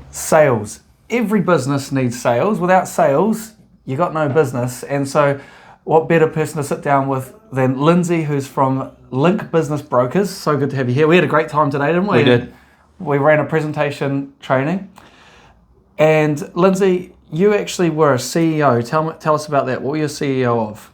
Sales. Every business needs sales. Without sales, you got no business. And so what better person to sit down with than Lindsay, who's from Link Business Brokers. So good to have you here. We had a great time today, didn't we? We did. We ran a presentation training. And Lindsay, you actually were a CEO. Tell us about that. What were you a CEO of?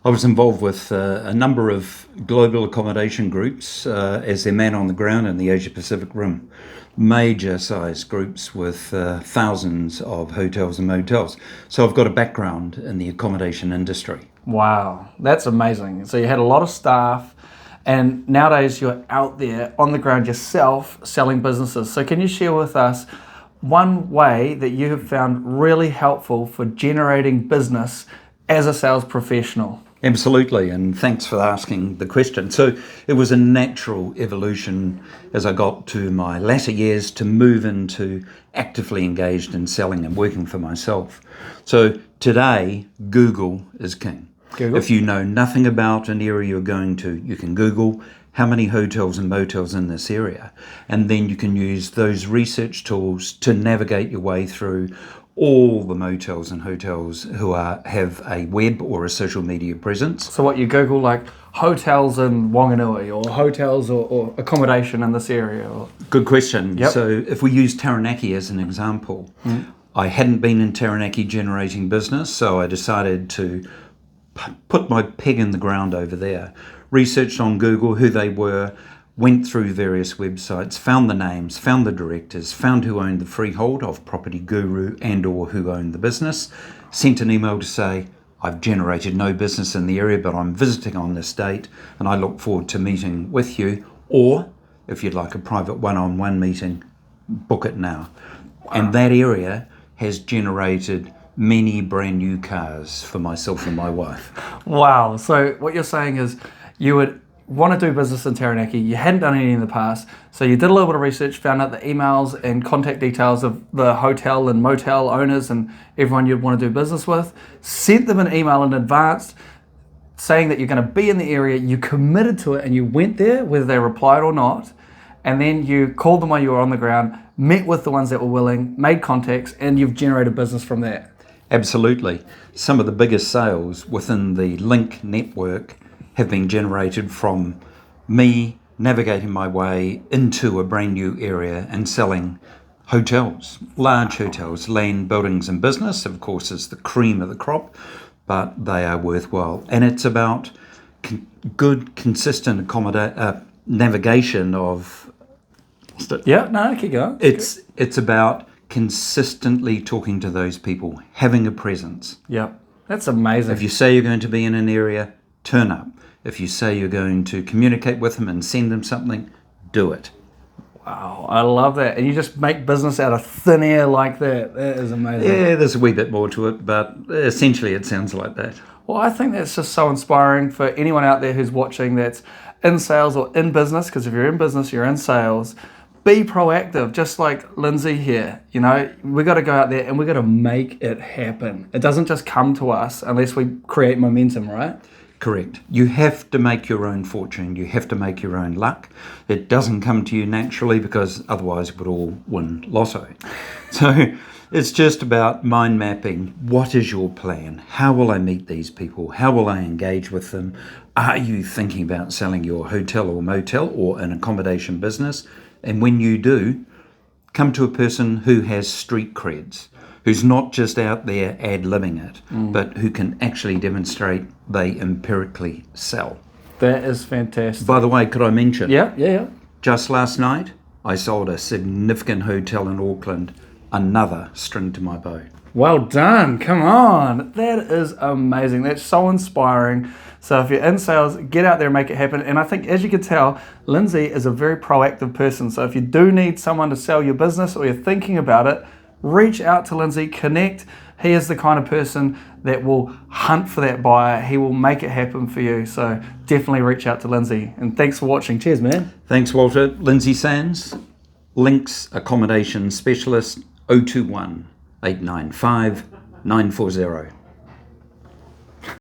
I was involved with a number of global accommodation groups as their man on the ground in the Asia Pacific Rim. Major size groups with thousands of hotels and motels. So I've got a background in the accommodation industry. Wow, that's amazing. So you had a lot of staff, and nowadays you're out there on the ground yourself selling businesses. So can you share with us one way that you have found really helpful for generating business as a sales professional? Absolutely, and thanks for asking the question. So it was a natural evolution as I got to my latter years to move into actively engaged in selling and working for myself. So today, Google is king. Google. If you know nothing about an area you're going to, you can Google how many hotels and motels in this area, and then you can use those research tools to navigate your way through all the motels and hotels who have a web or a social media presence. So what you Google, like hotels in Wanganui or hotels or accommodation in this area? Or... Good question. Yep. So if we use Taranaki as an example, I hadn't been in Taranaki generating business, so I decided to put my peg in the ground over there, researched on Google who they were, went through various websites, found the names, found the directors, found who owned the freehold of Property Guru and or who owned the business, sent an email to say, I've generated no business in the area, but I'm visiting on this date and I look forward to meeting with you. Or if you'd like a private one-on-one meeting, book it now. Wow. And that area has generated many brand new cars for myself and my wife. Wow. So what you're saying is you would want to do business in Taranaki, you hadn't done any in the past, so you did a little bit of research, found out the emails and contact details of the hotel and motel owners and everyone you'd want to do business with, sent them an email in advance saying that you're going to be in the area, you committed to it and you went there, whether they replied or not, and then you called them while you were on the ground, met with the ones that were willing, made contacts, and you've generated business from that. Absolutely. Some of the biggest sales within the Link network have been generated from me navigating my way into a brand new area and selling hotels, large hotels, land, buildings and business, of course, is the cream of the crop, but they are worthwhile. And it's about good, consistent navigation of... Yeah, no, keep going. It's about consistently talking to those people, having a presence. Yeah, that's amazing. If you say you're going to be in an area, turn up. If you say you're going to communicate with them and send them something, do it. Wow, I love that. And you just make business out of thin air like that. That is amazing. Yeah, there's a wee bit more to it, but essentially it sounds like that. Well, I think that's just so inspiring for anyone out there who's watching that's in sales or in business, because if you're in business, you're in sales. Be proactive, just like Lindsay here. You know, we got to go out there and we got to make it happen. It doesn't just come to us unless we create momentum, right? Correct. You have to make your own fortune. You have to make your own luck. It doesn't come to you naturally because otherwise we'd all win lotto. So it's just about mind mapping. What is your plan? How will I meet these people? How will I engage with them? Are you thinking about selling your hotel or motel or an accommodation business? And when you do, come to a person who has street creds, who's not just out there ad-libbing it, but who can actually demonstrate they empirically sell. That is fantastic. By the way, could I mention? Yeah. Just last night, I sold a significant hotel in Auckland, another string to my bow. Well done. Come on. That is amazing. That's so inspiring. So if you're in sales, get out there and make it happen. And I think, as you can tell, Lindsay is a very proactive person. So if you do need someone to sell your business or you're thinking about it, reach out to Lindsay, connect. He is the kind of person that will hunt for that buyer. He will make it happen for you. So definitely reach out to Lindsay. And thanks for watching. Cheers, man. Thanks, Walter. Lindsay Sands, Links Accommodation Specialist, 021 895 940.